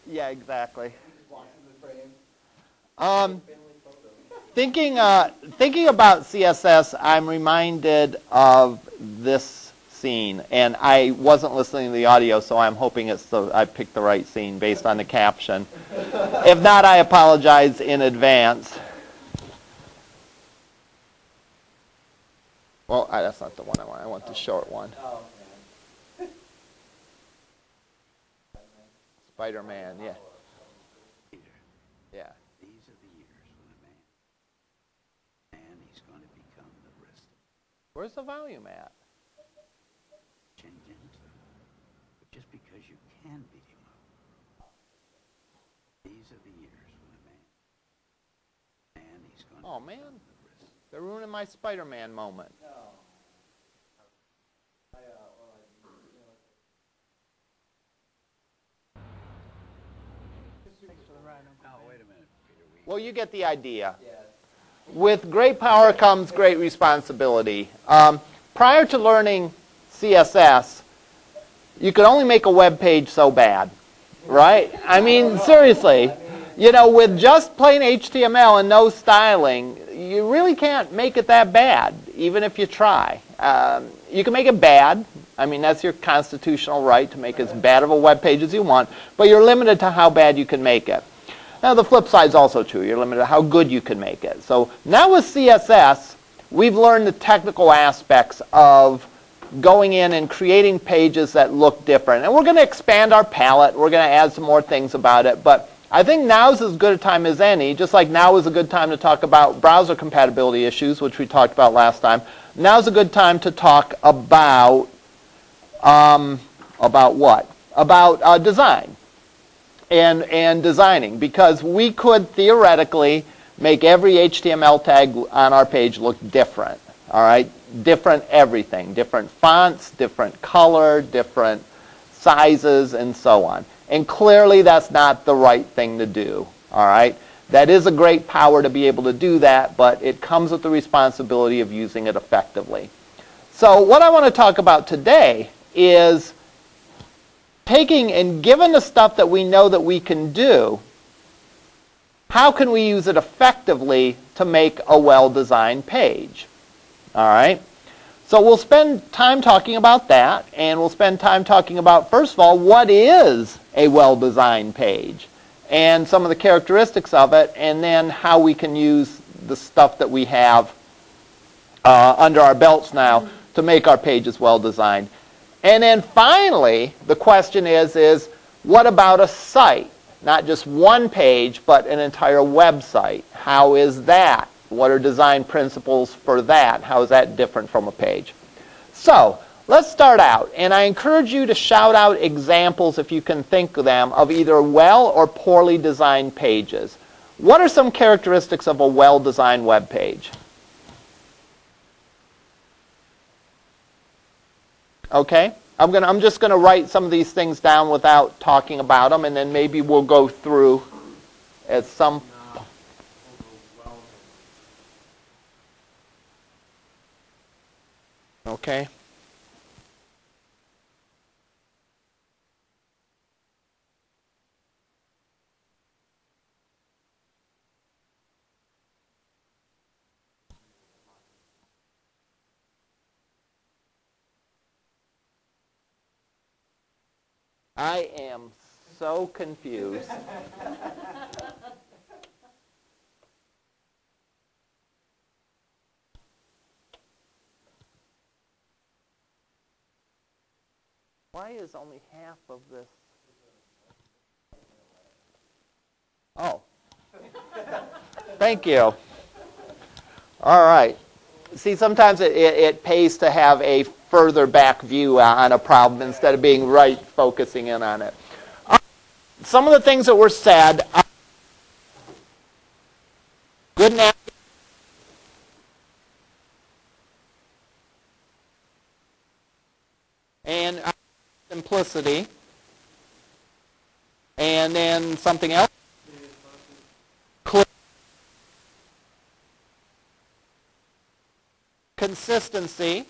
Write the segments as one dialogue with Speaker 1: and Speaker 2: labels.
Speaker 1: Yeah, exactly. Thinking about CSS, I'm reminded of this scene, and I wasn't listening to the audio, so I'm hoping I picked the right scene based on the caption. If not, I apologize in advance. Well, that's not the one I want. I want the short one. Spider-Man, yeah. Yeah.
Speaker 2: These are the years when a man, he's going to become the rest of us.
Speaker 1: Where's the volume at?
Speaker 2: Change into. But just because you can beat him up. These are the years when a man, he's going to
Speaker 1: Oh, man. They're ruining my Spider-Man moment.
Speaker 2: Oh, wait a minute, Peter.
Speaker 1: Well, you get the idea. With great power comes great responsibility. Prior to learning CSS, you could only make a web page so bad, right? I mean, seriously. You know, with just plain HTML and no styling, you really can't make it that bad, even if you try. You can make it bad. I mean, that's your constitutional right to make as bad of a web page as you want, but you're limited to how bad you can make it. Now, the flip side is also true. You're limited to how good you can make it. So now with CSS, we've learned the technical aspects of going in and creating pages that look different. And we're going to expand our palette. We're going to add some more things about it. But I think now's as good a time as any, just like now is a good time to talk about browser compatibility issues, which we talked about last time. Now's a good time to talk about what? About design and designing, because we could theoretically make every HTML tag on our page look different. All right, different everything, different fonts, different color, different sizes, and so on. And clearly that's not the right thing to do. All right, that is a great power to be able to do that, but it comes with the responsibility of using it effectively. So what I want to talk about today is taking and given the stuff that we know that we can do, how can we use it effectively to make a well-designed page? All right. So we'll spend time talking about that, and we'll spend time talking about, first of all, what is a well-designed page, and some of the characteristics of it, and then how we can use the stuff that we have under our belts now to make our pages well-designed. And then finally, the question is what about a site? Not just one page, but an entire website. How is that? What are design principles for that? How is that different from a page? So let's start out. And I encourage you to shout out examples, if you can think of them, of either well or poorly designed pages. What are some characteristics of a well-designed web page? Okay, I'm just going to write some of these things down without talking about them, and then maybe we'll go through at some. Okay. I am so confused. Why is only half of this? Oh. Thank you. All right. See, sometimes it pays to have a further back view on a problem instead of being right focusing in on it. Some of the things that were said, good navigation, and simplicity, and then something else. Clear. Consistency.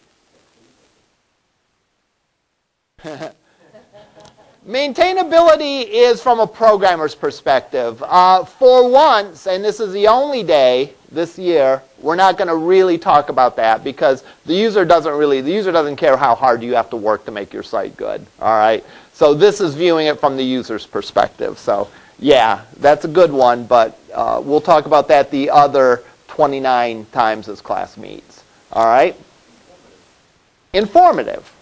Speaker 1: Maintainability is from a programmer's perspective. For once, and this is the only day this year, we're not going to really talk about that because the user doesn't care how hard you have to work to make your site good. All right. So this is viewing it from the user's perspective. So yeah, that's a good one, but we'll talk about that the other 29 times as class meets. All right. Informative.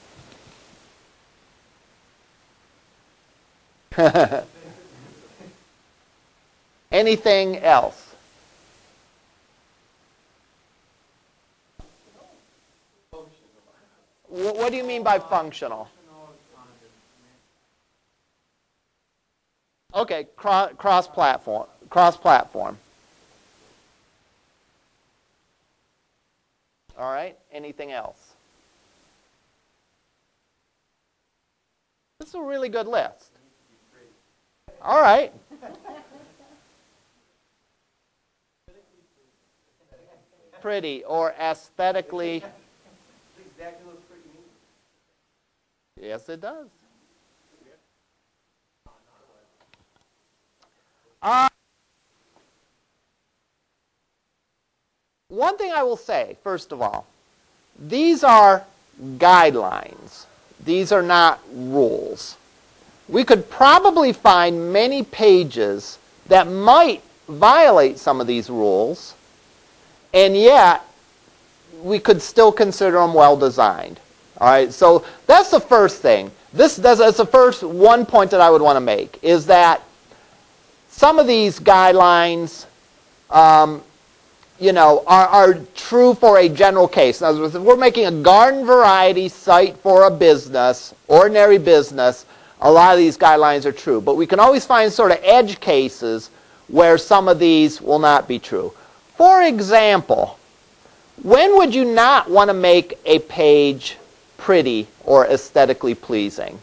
Speaker 1: Anything else? What do you mean by functional? Okay, cross-platform. Cross-platform. All right, anything else? This is a really good list. All right. Pretty or aesthetically. Yes, it does. One thing I will say, first of all, these are guidelines. These are not rules. We could probably find many pages that might violate some of these rules, and yet we could still consider them well designed. All right, so that's the first thing. That's the first one point that I would want to make, is that some of these guidelines are true for a general case. In other words, if we're making a garden variety site for a business, ordinary business, a lot of these guidelines are true. But we can always find sort of edge cases where some of these will not be true. For example, when would you not want to make a page pretty or aesthetically pleasing?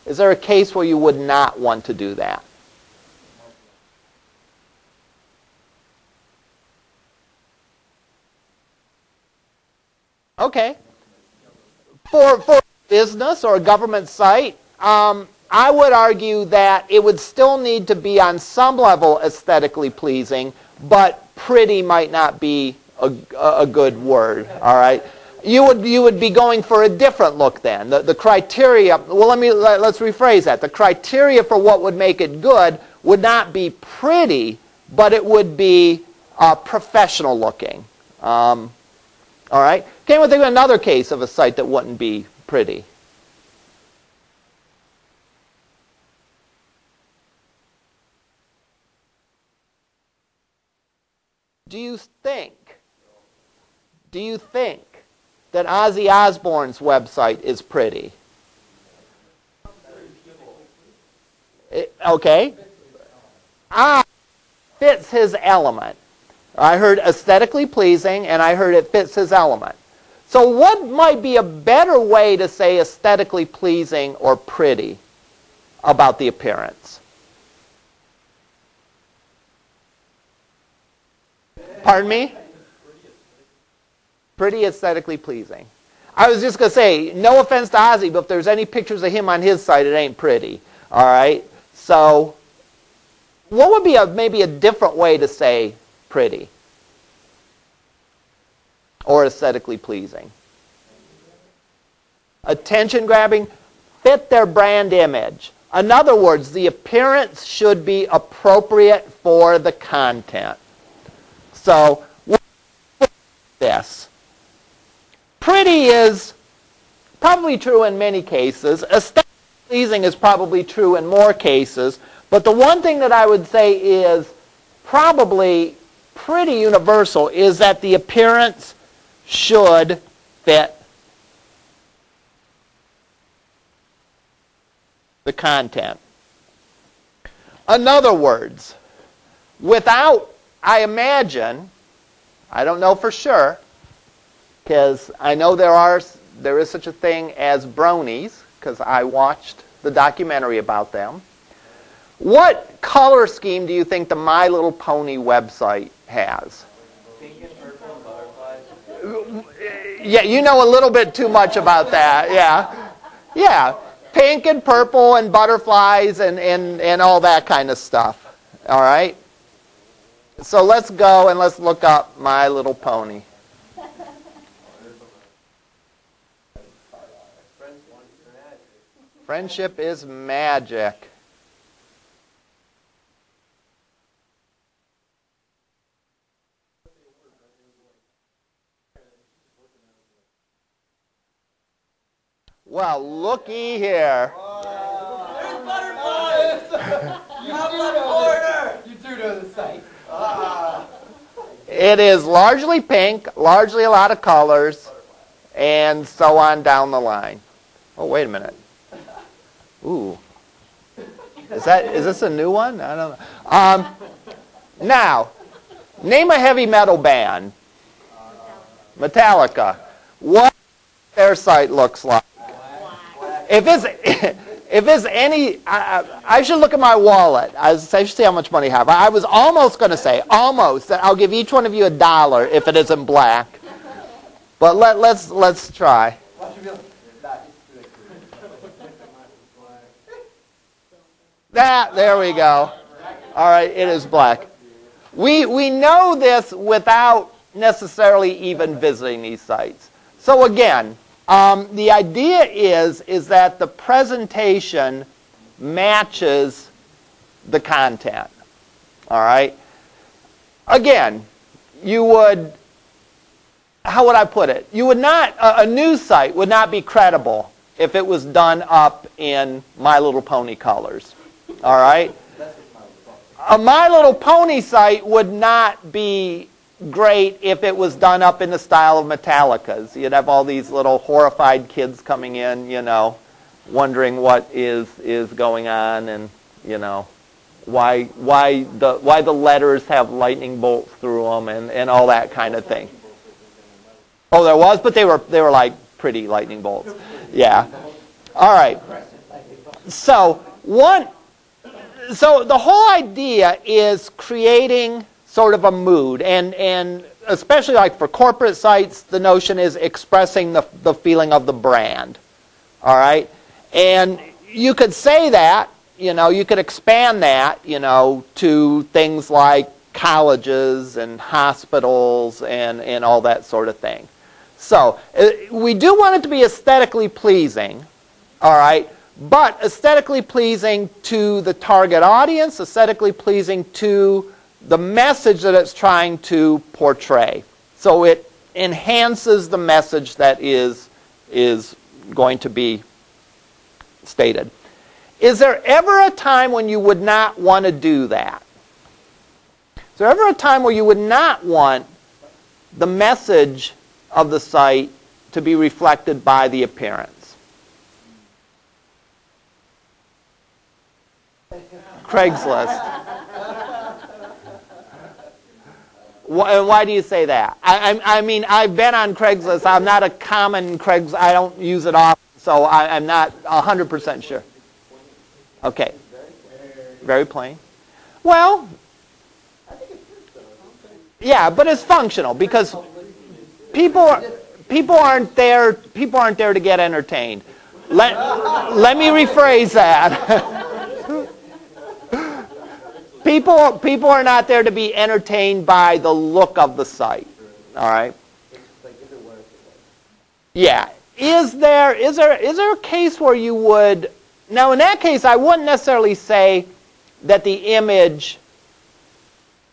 Speaker 1: Is there a case where you would not want to do that? Okay. For a business or a government site, I would argue that it would still need to be on some level aesthetically pleasing, but pretty might not be a good word. All right. You would be going for a different look then. The criteria. Well, let's rephrase that. The criteria for what would make it good would not be pretty, but it would be professional looking. All right. Can we think of another case of a site that wouldn't be pretty? Do you think that Ozzy Osbourne's website is pretty? Okay. Fits his element. I heard aesthetically pleasing, and I heard it fits his element. So what might be a better way to say aesthetically pleasing or pretty about the appearance? Pardon me? Pretty aesthetically pleasing. I was just going to say, no offense to Ozzy, but if there's any pictures of him on his site, it ain't pretty. All right? So what would be maybe a different way to say pretty or aesthetically pleasing? Attention grabbing, fit their brand image. In other words, the appearance should be appropriate for the content. So this. Pretty is probably true in many cases. Aesthetically pleasing is probably true in more cases. But the one thing that I would say is probably pretty universal is that the appearance should fit the content. In other words, without, I imagine, I don't know for sure, because I know there is such a thing as bronies, because I watched the documentary about them. What color scheme do you think the My Little Pony website has?
Speaker 3: Pink and purple and butterflies.
Speaker 1: Yeah, you know a little bit too much about that. Yeah. Yeah. Pink and purple and butterflies and all that kind of stuff. All right? So let's go and let's look up My Little Pony. Friendship is magic. Well, looky here.
Speaker 3: There's butterflies! You threw to the site.
Speaker 1: It is largely pink, largely a lot of colors, and so on down the line. Oh, wait a minute. Ooh. Is this a new one? I don't know. Now, name a heavy metal band. Metallica. What their site looks like. If it's any, I should look at my wallet. I should see how much money I have. I was almost going to say, almost, that I'll give each one of you $1 if it isn't black. But let's try. There we go. All right, it is black. We know this without necessarily even visiting these sites. So again, the idea is that the presentation matches the content. All right? Again, you would, how would I put it? You would not, a news site would not be credible if it was done up in My Little Pony colors. All right? A My Little Pony site would not be great if it was done up in the style of Metallica's. You'd have all these little horrified kids coming in, you know, wondering what is going on, and you know, why the letters have lightning bolts through them, and all that kind of thing. Oh, there was, but they were like pretty lightning bolts. Yeah. All right. So the whole idea is creating sort of a mood, and especially like for corporate sites, the notion is expressing the feeling of the brand. All right? And you could say that, you know, you could expand that, you know, to things like colleges and hospitals and all that sort of thing. So we do want it to be aesthetically pleasing, all right, but aesthetically pleasing to the target audience, aesthetically pleasing to the message that it's trying to portray. So it enhances the message that is going to be stated. Is there ever a time when you would not want to do that? Is there ever a time where you would not want the message of the site to be reflected by the appearance? Craigslist. Why do you say that? I mean, I've been on Craigslist. I'm not a common Craigslist. I don't use it often, so I'm not 100% sure. Okay. Very plain. Well, yeah, but it's functional because people aren't there to get entertained. Let me rephrase that. People are not there to be entertained by the look of the site. All right? Yeah. Is there a case where you would, now in that case I wouldn't necessarily say that the image,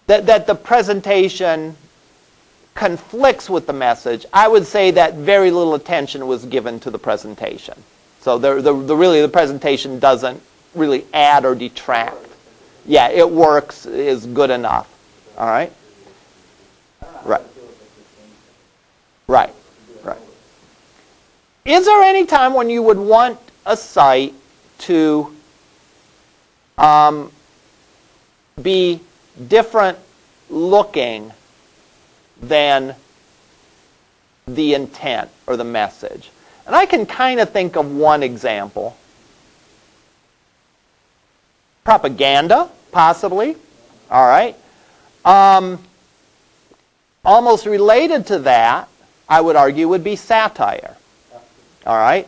Speaker 1: that the presentation conflicts with the message. I would say that very little attention was given to the presentation. So really the presentation doesn't really add or detract. Yeah, it works, is good enough. All right? Right. Right. Right. Is there any time when you would want a site to be different looking than the intent or the message? And I can kind of think of one example. Propaganda, possibly. All right. Almost related to that, I would argue, would be satire. All right.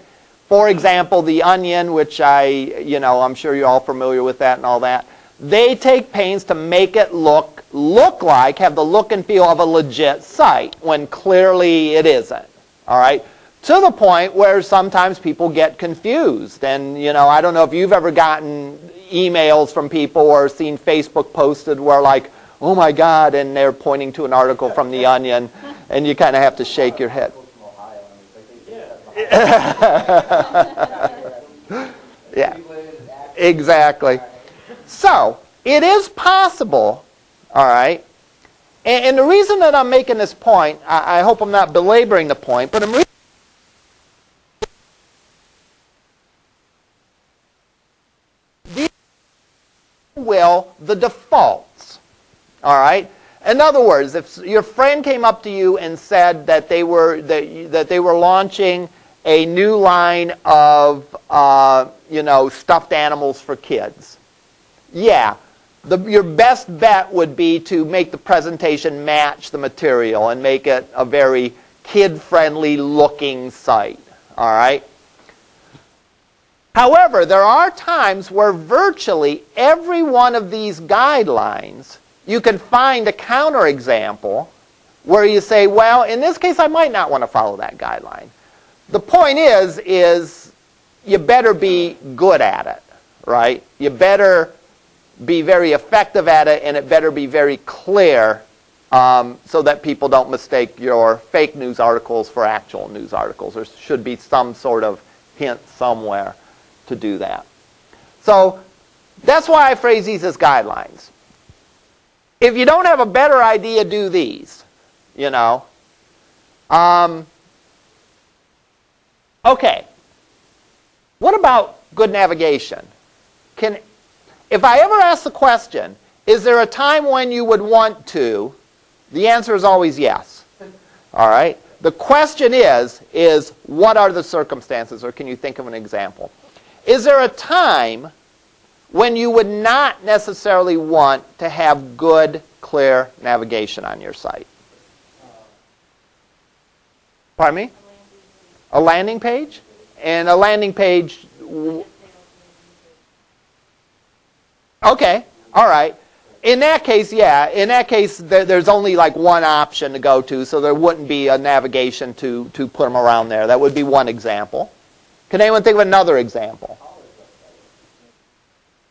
Speaker 1: For example, The Onion, which I'm sure you're all familiar with that and all that. They take pains to make it look like, have the look and feel of a legit site, when clearly it isn't. All right? To the point where sometimes people get confused. And, I don't know if you've ever gotten emails from people or seen Facebook posted where like, oh my God, and they're pointing to an article from The Onion, and you kind of have to shake your head. Yeah, exactly. So, it is possible, all right, and the reason that I'm making this point, I hope I'm not belaboring the point, but these will the defaults, all right? In other words, if your friend came up to you and said that they were launching a new line of stuffed animals for kids, yeah, your best bet would be to make the presentation match the material and make it a very kid-friendly looking site. All right. However, there are times where virtually every one of these guidelines, you can find a counterexample where you say, well, in this case, I might not want to follow that guideline. The point is you better be good at it, right? You better be very effective at it, and it better be very clear so that people don't mistake your fake news articles for actual news articles. There should be some sort of hint somewhere to do that. So that's why I phrase these as guidelines. If you don't have a better idea, do these. Okay. What about good navigation? If I ever ask the question, is there a time when you would want to? The answer is always yes. All right? The question is what are the circumstances, or can you think of an example? Is there a time when you would not necessarily want to have good, clear navigation on your site? Pardon me? A landing page? And a landing page... Okay, all right. In that case, yeah. In that case, there's only like one option to go to, so there wouldn't be a navigation to put them around there. That would be one example. Can anyone think of another example?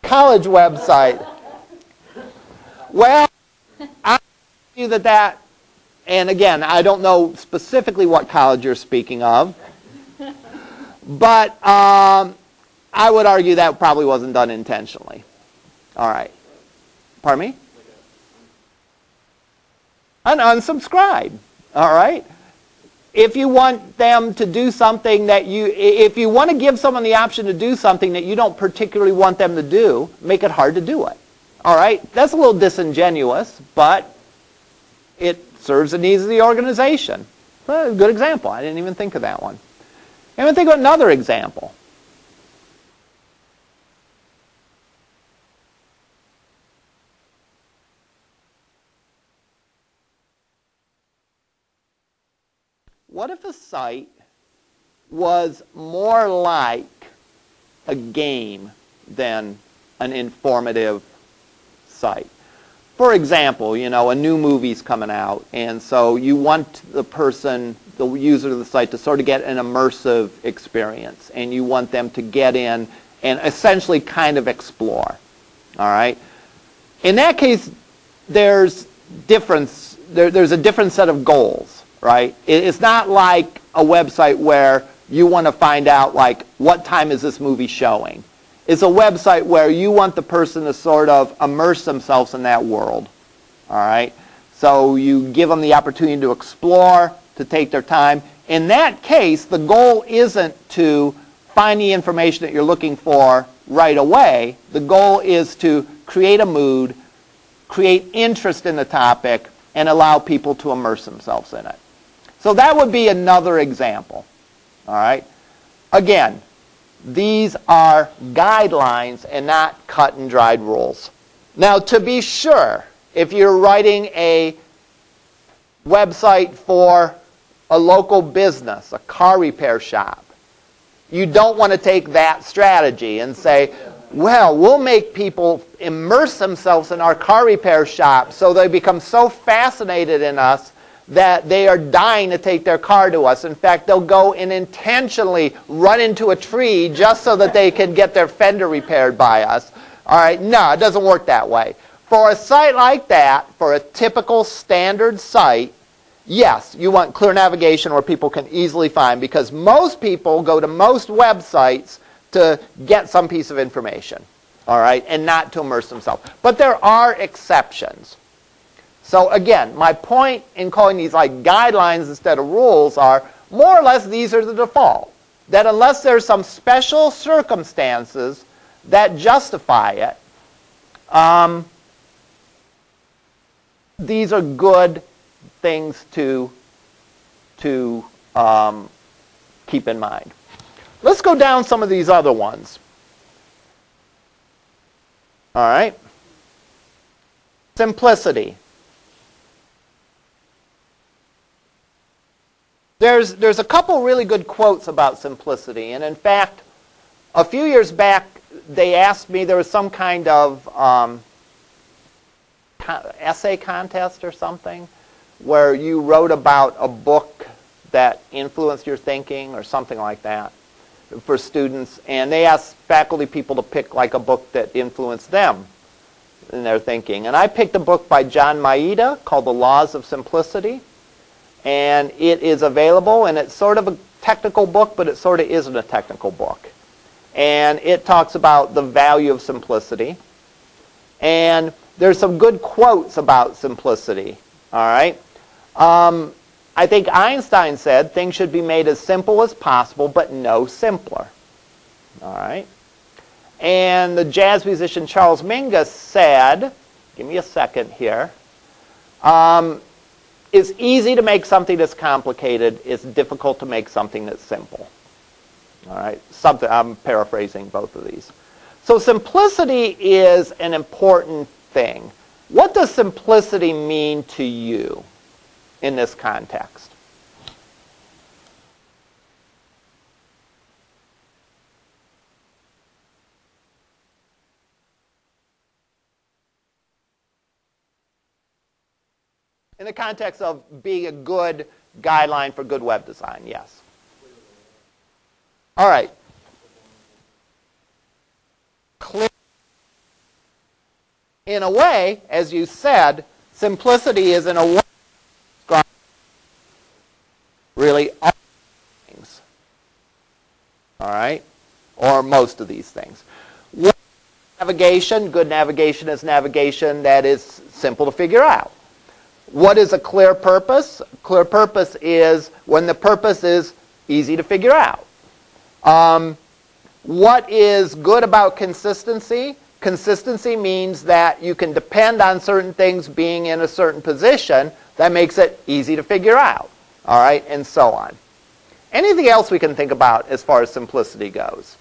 Speaker 1: College website. Well, I argue that, and again, I don't know specifically what college you're speaking of, but I would argue that probably wasn't done intentionally. All right. Pardon me? An unsubscribe. All right. If you want them to do something if you want to give someone the option to do something that you don't particularly want them to do, make it hard to do it. All right. That's a little disingenuous, but it serves the needs of the organization. Well, a good example. I didn't even think of that one. Anyone think of another example? What if a site was more like a game than an informative site? For example, a new movie's coming out, and so you want the user of the site, to sort of get an immersive experience, and you want them to get in and essentially kind of explore. All right? In that case, there's a different set of goals. Right? It's not like a website where you want to find out, like, what time is this movie showing? It's a website where you want the person to sort of immerse themselves in that world. All right? So you give them the opportunity to explore, to take their time. In that case, the goal isn't to find the information that you're looking for right away. The goal is to create a mood, create interest in the topic, and allow people to immerse themselves in it. So that would be another example. All right? Again, these are guidelines and not cut and dried rules. Now, to be sure, if you're writing a website for a local business, a car repair shop, You don't want to take that strategy and say, well, we'll make people immerse themselves in our car repair shop so they become so fascinated in us that they are dying to take their car to us. In fact, they'll go and intentionally run into a tree just so that they can get their fender repaired by us. All right? No, it doesn't work that way. For a site like that, for a typical standard site, yes, you want clear navigation where people can easily find, because most people go to most websites to get some piece of information, all right, and not to immerse themselves. But there are exceptions. So again, my point in calling these like guidelines instead of rules are more or less these are the default. That unless there's some special circumstances that justify it, these are good things to keep in mind. Let's go down some of these other ones. All right. Simplicity. There's a couple really good quotes about simplicity, and in fact, a few years back, they asked me, there was some kind of essay contest or something, where you wrote about a book that influenced your thinking or something like that for students, and they asked faculty people to pick like a book that influenced them in their thinking. And I picked a book by John Maeda called The Laws of Simplicity. And it is available, and it's sort of a technical book, but it sort of isn't a technical book. And it talks about the value of simplicity. And there's some good quotes about simplicity, all right? I think Einstein said things should be made as simple as possible, but no simpler, all right? And the jazz musician Charles Mingus said, give me a second here, it's easy to make something that's complicated. It's difficult to make something that's simple. All right, I'm paraphrasing both of these. So simplicity is an important thing. What does simplicity mean to you in this context? In the context of being a good guideline for good web design, yes. All right. Clear. In a way, as you said, simplicity is in a way really all things. All right? Or most of these things. Navigation, good navigation is navigation that is simple to figure out. What is a clear purpose? Clear purpose is when the purpose is easy to figure out. What is good about consistency? Consistency means that you can depend on certain things being in a certain position. That makes it easy to figure out. All right, and so on. Anything else we can think about as far as simplicity goes?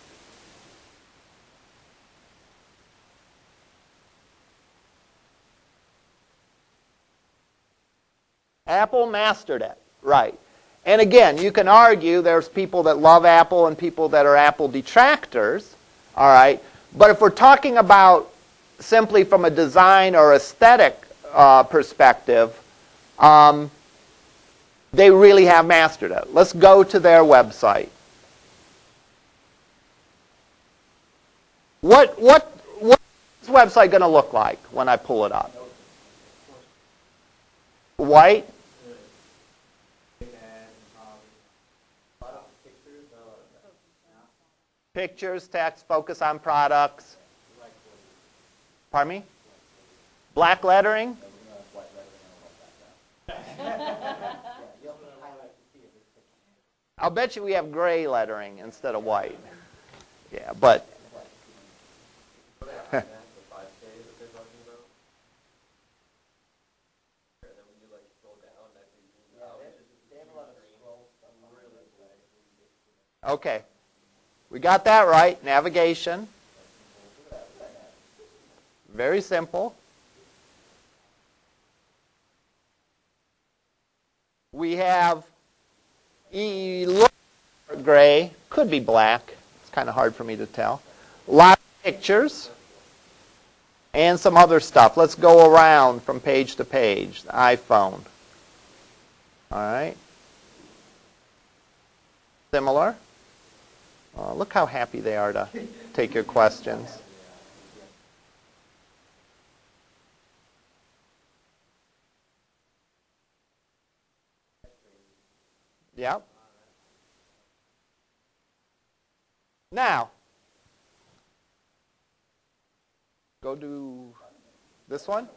Speaker 1: Apple mastered it, right. And again, you can argue there's people that love Apple and people that are Apple detractors, all right. But if we're talking about simply from a design or aesthetic perspective, they really have mastered it. Let's go to their website. What's this website going to look like when I pull it up? White? Pictures, text, focus on products. Pardon me? Black lettering? I'll bet you we have gray lettering instead of white. Yeah, but... Okay. We got that right. Navigation. Very simple. We have look Gray, could be black. It's kind of hard for me to tell. A lot of pictures and some other stuff. Let's go around from page to page. The iPhone. All right. Similar. Look how happy they are to take your questions. Yep. Now, go to this one.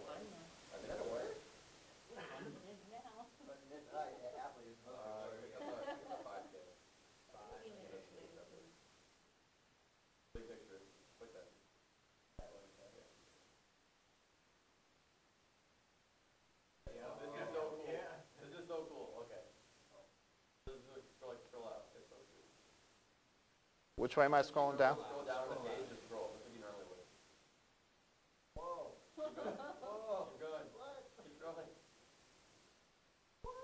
Speaker 1: Which way am I scrolling down?
Speaker 3: Scroll down the page and scroll. That's what you normally would. Whoa. Keep going. Whoa. Keep going. What? Keep scrolling. What?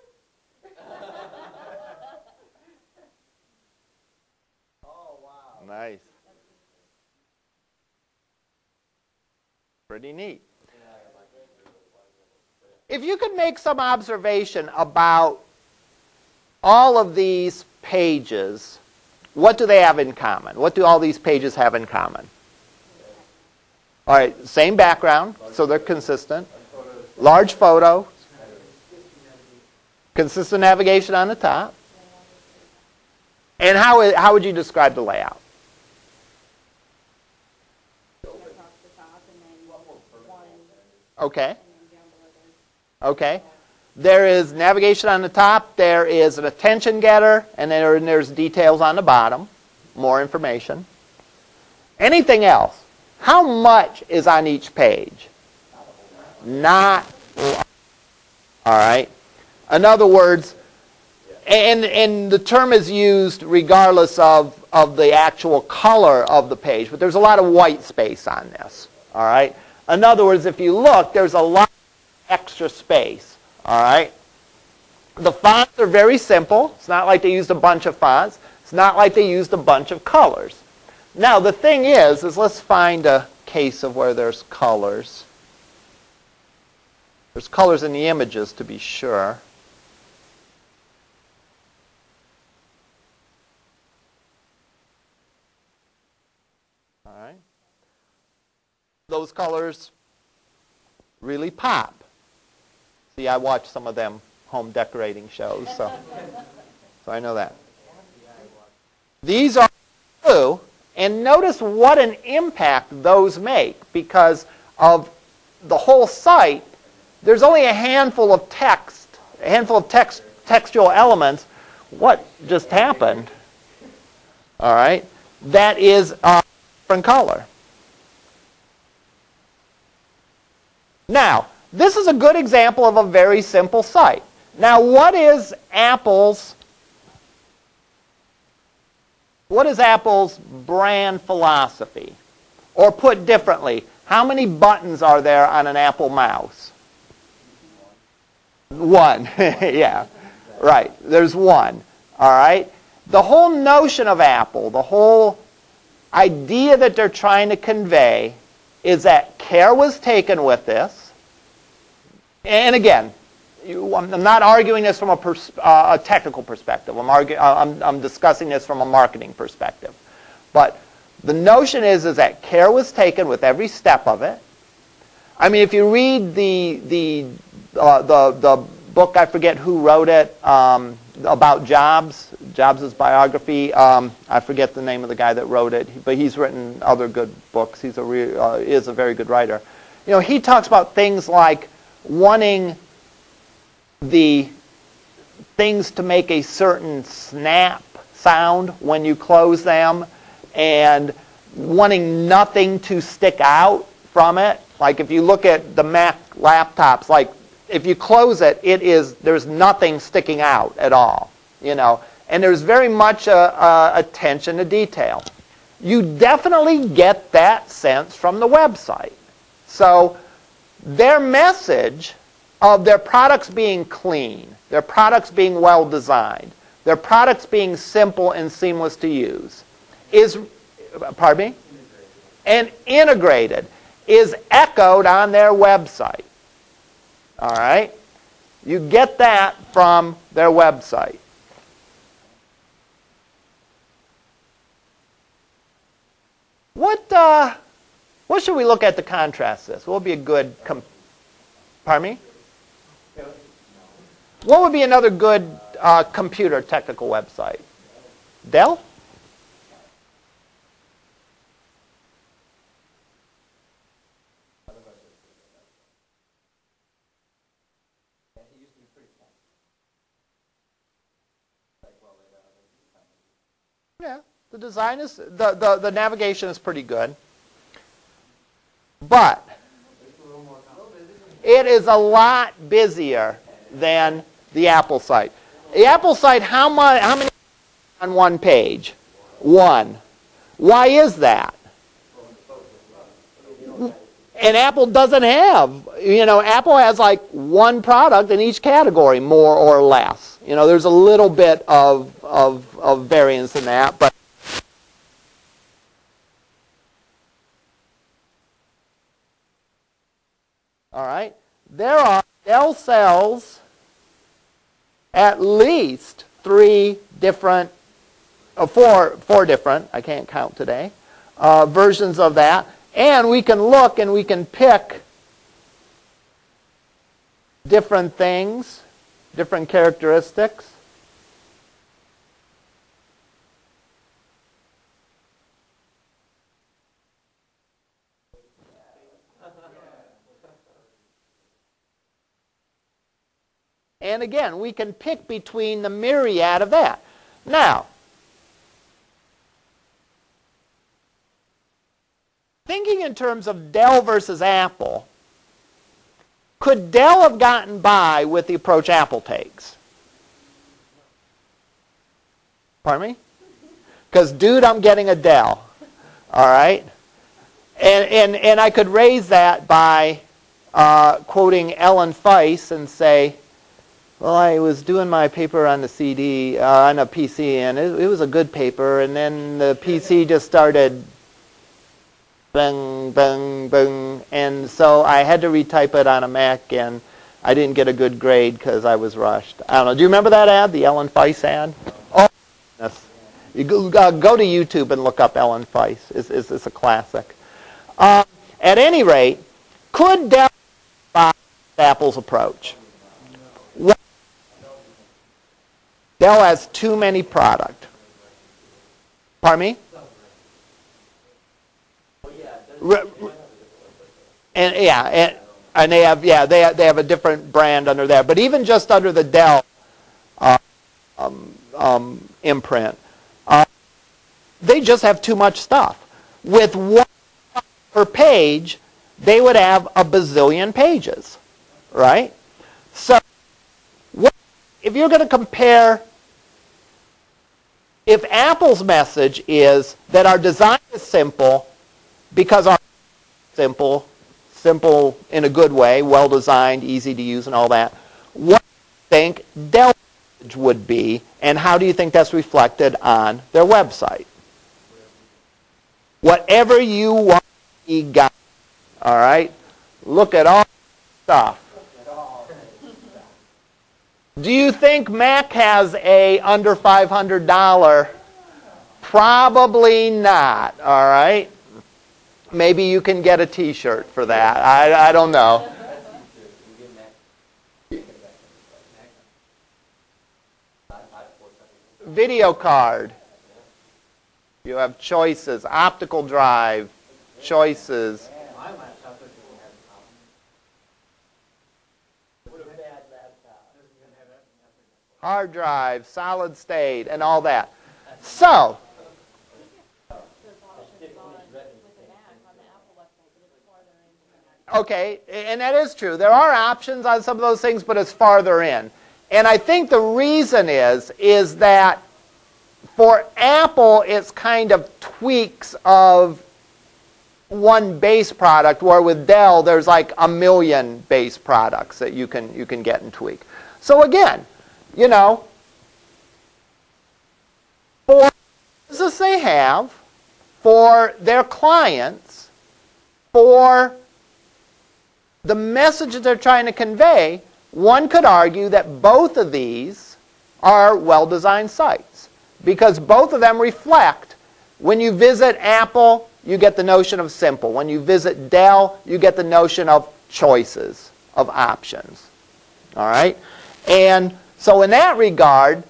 Speaker 3: Oh, wow.
Speaker 1: Nice. Pretty neat. If you could make some observation about all of these pages, what do they have in common? What do all these pages have in common? All right, same background, so they're consistent. Large photo. Consistent navigation on the top. And how would you describe the layout? Okay. Okay. There is navigation on the top, there is an attention getter, and then there's details on the bottom, more information. Anything else? How much is on each page? Not a lot. All right. In other words, and the term is used regardless of the actual color of the page, but there's a lot of white space on this. All right. In other words, if you look, there's a lot of extra space. All right. The fonts are very simple. It's not like they used a bunch of fonts. It's not like they used a bunch of colors. Now, the thing is let's find a case of where there's colors. There's colors in the images, to be sure. All right. Those colors really pop. See, I watch some of them home decorating shows, so I know that. These are blue, and notice what an impact those make. Because of the whole site, there's only a handful of textual elements. What just happened? All right, that is a different color. Now, this is a good example of a very simple site. Now, what is Apple's brand philosophy? Or put differently, how many buttons are there on an Apple mouse? One. Yeah, right. There's one. All right. The whole notion of Apple, the whole idea that they're trying to convey is that care was taken with this. And again, I'm not arguing this from a technical perspective. I'm discussing this from a marketing perspective. But the notion is that care was taken with every step of it. I mean, if you read the book, I forget who wrote it, about Jobs' biography. I forget the name of the guy that wrote it, but he's written other good books. He's is a very good writer. You know, he talks about things like wanting the things to make a certain snap sound when you close them, and wanting nothing to stick out from it. Like if you look at the Mac laptops, like if you close it, there's nothing sticking out at all, you know. And there's very much attention to detail. You definitely get that sense from the website. So their message of their products being clean, their products being well designed, their products being simple and seamless to use, is, pardon me? And integrated, is echoed on their website. All right? You get that from their website. What should we look at to contrast this? What would be a good, pardon me? What would be another good computer technical website? Dell? Yeah, the design is, the navigation is pretty good. But it is a lot busier than the Apple site. The Apple site, how many on one page? One. Why is that? And Apple doesn't have, Apple has like one product in each category, more or less. There's a little bit of variance in that, but all right. Dell sells at least four different, I can't count today, versions of that. And we can look and we can pick different things, different characteristics. And again, we can pick between the myriad of that. Now, thinking in terms of Dell versus Apple, could Dell have gotten by with the approach Apple takes? Pardon me? Because, dude, I'm getting a Dell. All right? And I could raise that by quoting Ellen Feist and say, well, I was doing my paper on the on a PC, and it was a good paper, and then the PC just started bang, bang, bang, and so I had to retype it on a Mac, and I didn't get a good grade because I was rushed. I don't know. Do you remember that ad, the Ellen Feist ad? Oh, goodness. You go to YouTube and look up Ellen Feist. It's a classic. At any rate, could Dell buy Apple's approach? Dell has too many product. Pardon me? And they have a different brand under there. But even just under the Dell imprint, they just have too much stuff. With one per page, they would have a bazillion pages, right? So, if you're going to compare, if Apple's message is that our design is simple because our simple in a good way, well designed, easy to use, and all that, what do you think Dell's message would be, and how do you think that's reflected on their website? Whatever you want to be got. All right? Look at all the stuff. Do you think Mac has a under $500? Probably not, all right? Maybe you can get a t-shirt for that. I don't know. Video card. You have choices. Optical drive. Choices. Hard drive, solid state, and all that. So, okay, and that is true. There are options on some of those things, but it's farther in. And I think the reason is that for Apple, it's kind of tweaks of one base product, where with Dell, there's like a million base products that you can get and tweak. So again, business they have, for their clients, for the message they're trying to convey, one could argue that both of these are well-designed sites, because both of them reflect, when you visit Apple, you get the notion of simple. When you visit Dell, you get the notion of choices, of options. All right? And so in that regard,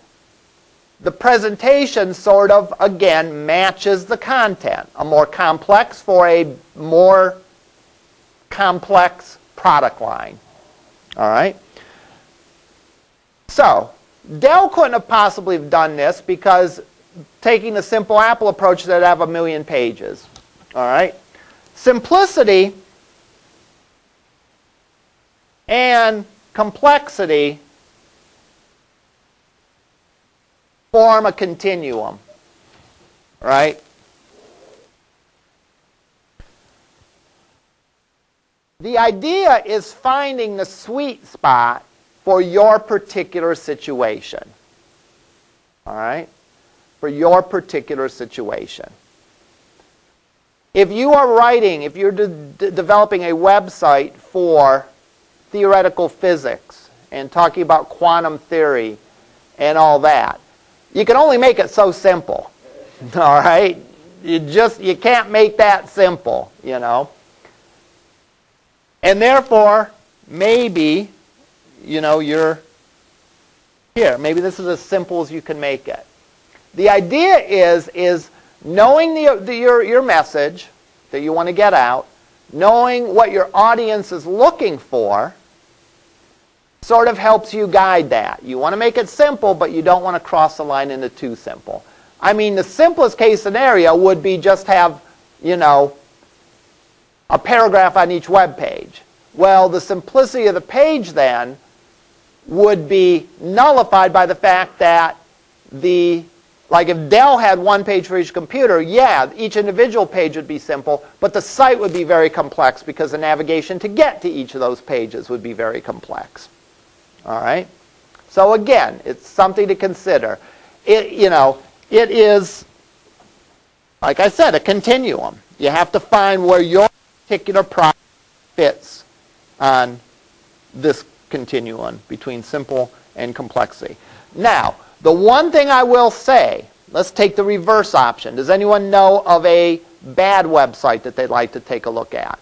Speaker 1: the presentation sort of, again, matches the content. A more complex for a more complex product line. All right? So, Dell couldn't have possibly have done this because taking the simple Apple approach, they'd have 1,000,000 pages. All right? Simplicity and complexity form a continuum. Right? The idea is finding the sweet spot for your particular situation. All right? For your particular situation. If you are writing, if you're developing a website for theoretical physics and talking about quantum theory and all that, you can only make it so simple. All right? You can't make that simple, you know. And therefore, maybe, you know, you're here. Maybe this is as simple as you can make it. The idea is knowing your message that you want to get out, knowing what your audience is looking for, sort of helps you guide that. You want to make it simple, but you don't want to cross the line into too simple. I mean, the simplest case scenario would be just have, you know, a paragraph on each web page. Well, the simplicity of the page then would be nullified by the fact that like if Dell had one page for each computer, yeah, each individual page would be simple, but the site would be very complex because the navigation to get to each of those pages would be very complex. All right? So again, it's something to consider. It is, like I said, a continuum. You have to find where your particular product fits on this continuum between simple and complexity. Now, the one thing I will say, let's take the reverse option. Does anyone know of a bad website that they'd like to take a look at?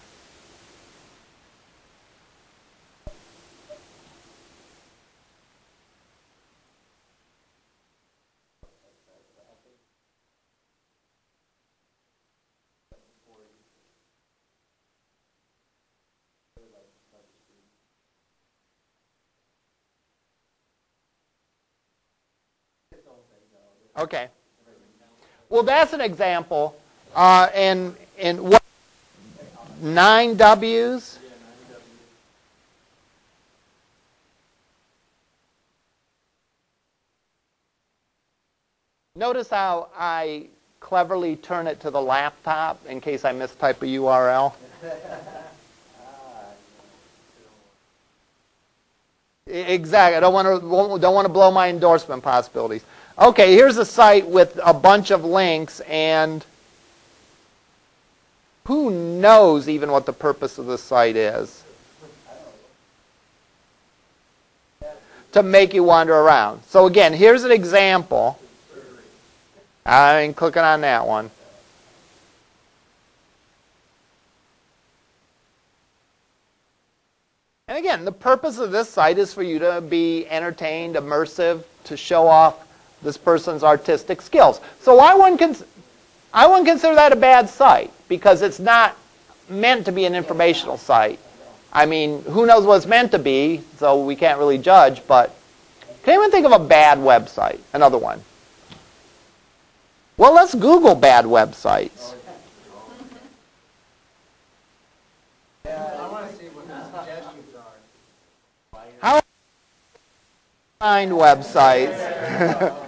Speaker 1: Okay. Well, that's an example. And what 9Ws? Notice how I cleverly turn it to the laptop in case I mistype a URL. Exactly. I don't want to blow my endorsement possibilities. Okay, here's a site with a bunch of links, and who knows even what the purpose of the site is? To make you wander around. So again, here's an example. I'm clicking on that one. And again, the purpose of this site is for you to be entertained, immersive, to show off this person's artistic skills. So I wouldn't consider that a bad site, because it's not meant to be an informational site. I mean, who knows what it's meant to be, so we can't really judge, but can anyone think of a bad website? Another one. Well, let's Google bad websites.
Speaker 3: I want to see what the suggestions are.
Speaker 1: How find websites?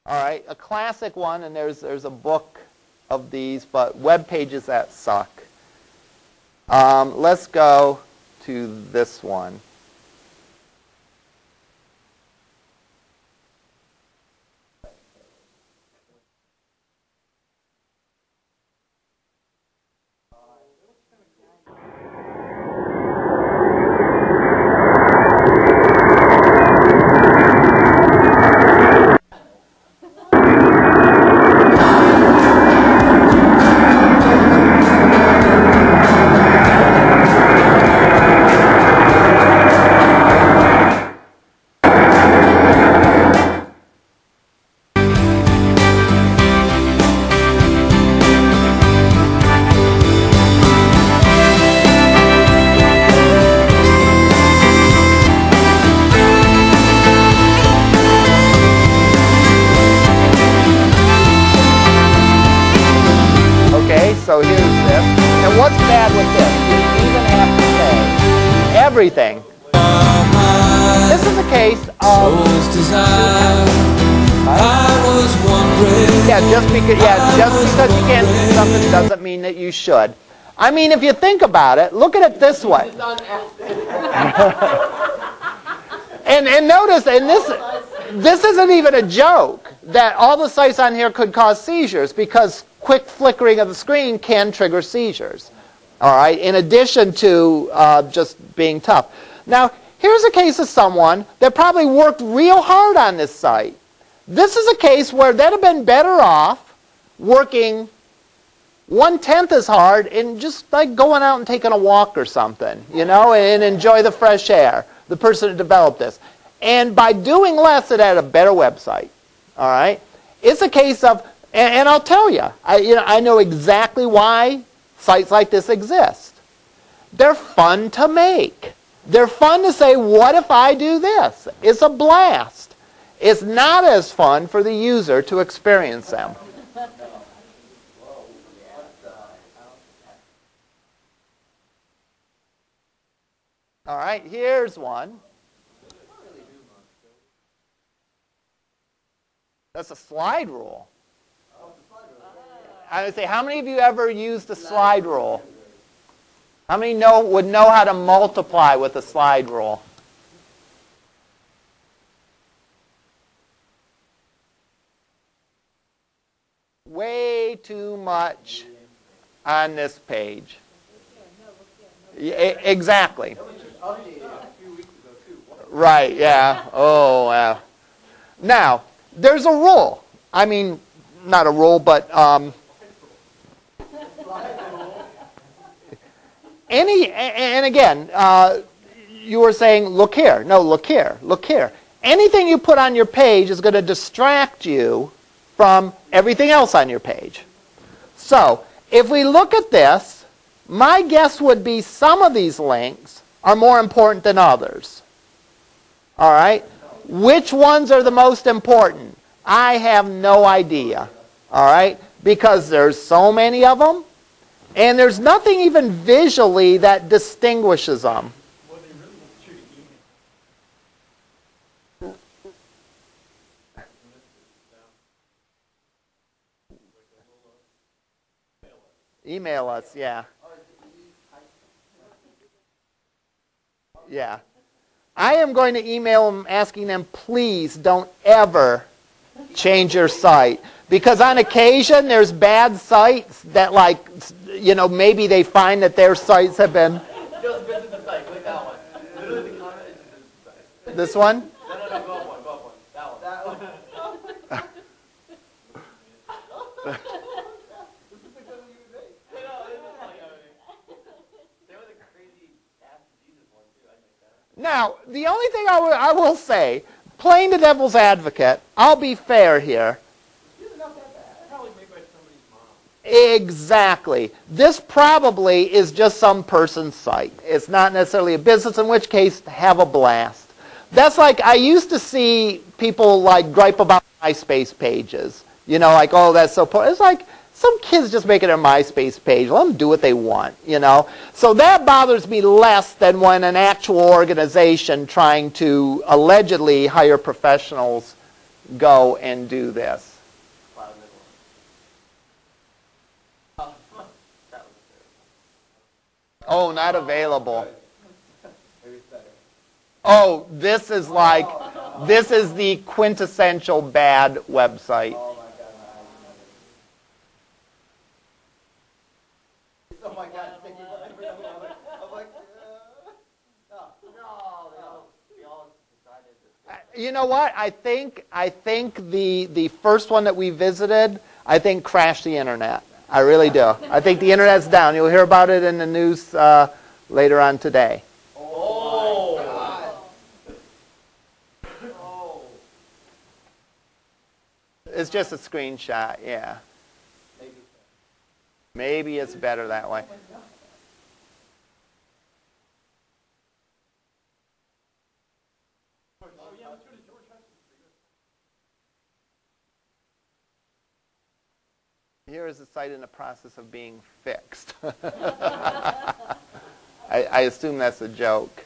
Speaker 1: All right, a classic one, and there's a book of these, but web pages that suck. Let's go to this one. So here's this. And what's bad with this? We even have to say everything. This is a case of just because you can't do something doesn't mean that you should. I mean, if you think about it, look at it this way. and notice, and this isn't even a joke, that all the sites on here could cause seizures because quick flickering of the screen can trigger seizures. All right, in addition to just being tough. Now, here's a case of someone that probably worked real hard on this site. This is a case where they'd have been better off working 1/10 as hard and just like going out and taking a walk or something, you know, and enjoy the fresh air, the person who developed this. And by doing less, it had a better website. All right? It's a case of, and I'll tell you, I know exactly why sites like this exist. They're fun to make. They're fun to say, what if I do this? It's a blast. It's not as fun for the user to experience them. All right, here's one. That's a slide rule. I would say, how many of you ever used a slide rule? How many would know how to multiply with a slide rule? Way too much on this page. Exactly. Right, yeah. Oh, wow. Now, there's a rule. I mean, not a rule, but and again, you were saying, look here. No, look here. Look here. Anything you put on your page is going to distract you from everything else on your page. So, if we look at this, my guess would be some of these links are more important than others. All right? Which ones are the most important? I have no idea. All right? Because there's so many of them, and there's nothing even visually that distinguishes them. Email us, yeah. Yeah. I am going to email them asking them, please don't ever change your site. Because on occasion, there's bad sites that, like, you know, maybe they find that their sites have been...
Speaker 3: Just visit the site. Click that one. Literally the comment is visit the site.
Speaker 1: This one?
Speaker 3: No, go up one. That one.
Speaker 1: Now, the only thing I will say, playing the devil's advocate, I'll be fair here. Exactly. This probably is just some person's site. It's not necessarily a business, in which case, have a blast. That's like, I used to see people like gripe about MySpace pages. You know, like, oh, that's so poor. It's like, some kids just making their MySpace page. Let them do what they want, you know. So that bothers me less than when an actual organization trying to allegedly hire professionals, go and do this.
Speaker 3: Cloud Midland. Oh, that was terrible.
Speaker 1: Oh, not available.
Speaker 3: Maybe it's better.
Speaker 1: Oh, this is like, this is the quintessential bad website.
Speaker 3: Oh my God. Oh my God. Thank you. I'm like, no, they all decided that.
Speaker 1: You know what? I think the first one that we visited, I think crashed the internet. I really do. I think the internet's down. You'll hear about it in the news later on today.
Speaker 3: Oh my God. Oh.
Speaker 1: It's just a screenshot, yeah. Maybe it's better that way. Here is the site in the process of being fixed. I assume that's a joke.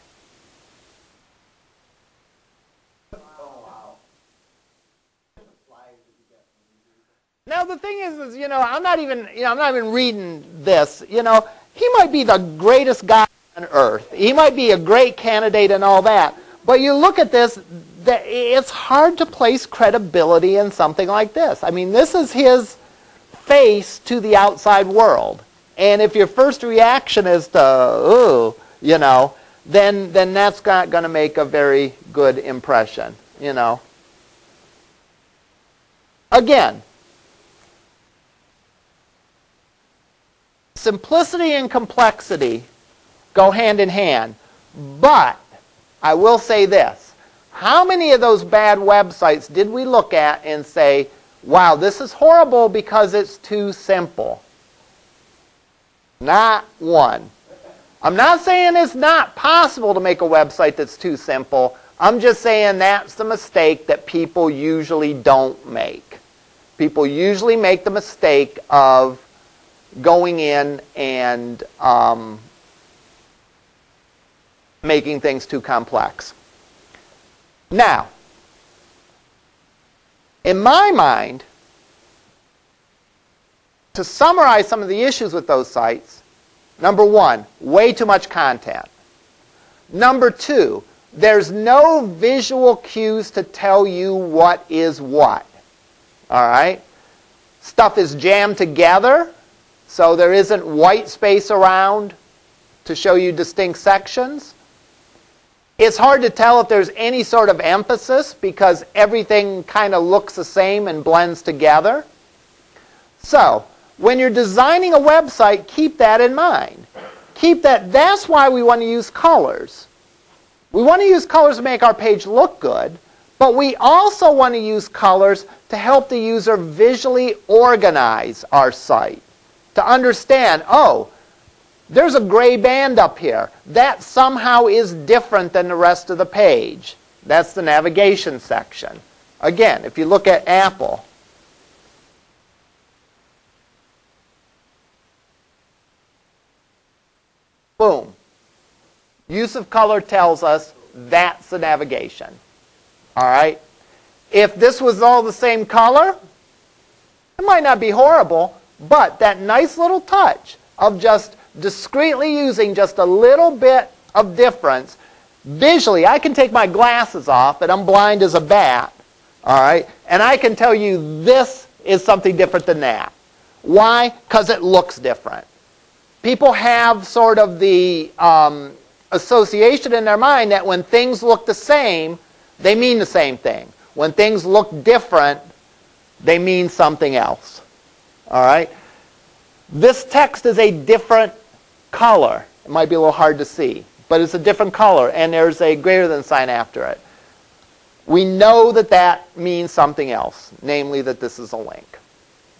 Speaker 1: Now the thing is, I'm not even reading this. He might be the greatest guy on earth. He might be a great candidate and all that. But you look at this, it's hard to place credibility in something like this. I mean, this is his face to the outside world. And if your first reaction is to, ooh, then that's not going to make a very good impression, Again, simplicity and complexity go hand in hand. But I will say this. How many of those bad websites did we look at and say, wow, this is horrible because it's too simple? Not one. I'm not saying it's not possible to make a website that's too simple. I'm just saying that's the mistake that people usually don't make. People usually make the mistake of going in and making things too complex. Now, in my mind, to summarize some of the issues with those sites, number one, way too much content. Number two, there's no visual cues to tell you what is what. All right? Stuff is jammed together, so there isn't white space around to show you distinct sections. It's hard to tell if there's any sort of emphasis because everything kind of looks the same and blends together. So, when you're designing a website, keep that in mind. Keep that. That's why we want to use colors. We want to use colors to make our page look good, but we also want to use colors to help the user visually organize our site. To understand, oh, there's a gray band up here. That somehow is different than the rest of the page. That's the navigation section. Again, if you look at Apple, boom. Use of color tells us that's the navigation. All right? If this was all the same color, it might not be horrible, but that nice little touch of just discreetly using just a little bit of difference, visually, I can take my glasses off, and I'm blind as a bat, all right? And I can tell you this is something different than that. Why? Because it looks different. People have sort of the association in their mind that when things look the same, they mean the same thing. When things look different, they mean something else. All right? This text is a different color. It might be a little hard to see, but it's a different color, and there's a greater than sign after it. We know that that means something else, namely that this is a link.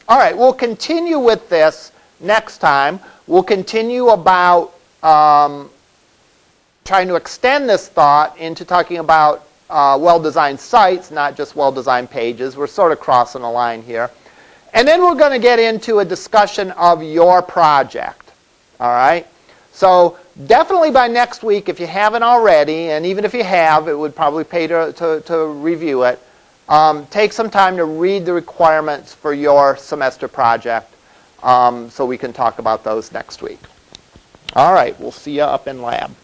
Speaker 1: All right, we'll continue with this next time. We'll continue about trying to extend this thought into talking about well-designed sites, not just well-designed pages. We're sort of crossing a line here. And then we're going to get into a discussion of your project. All right? So definitely by next week, if you haven't already, and even if you have, it would probably pay to review it, Take some time to read the requirements for your semester project so we can talk about those next week. All right, we'll see you up in lab.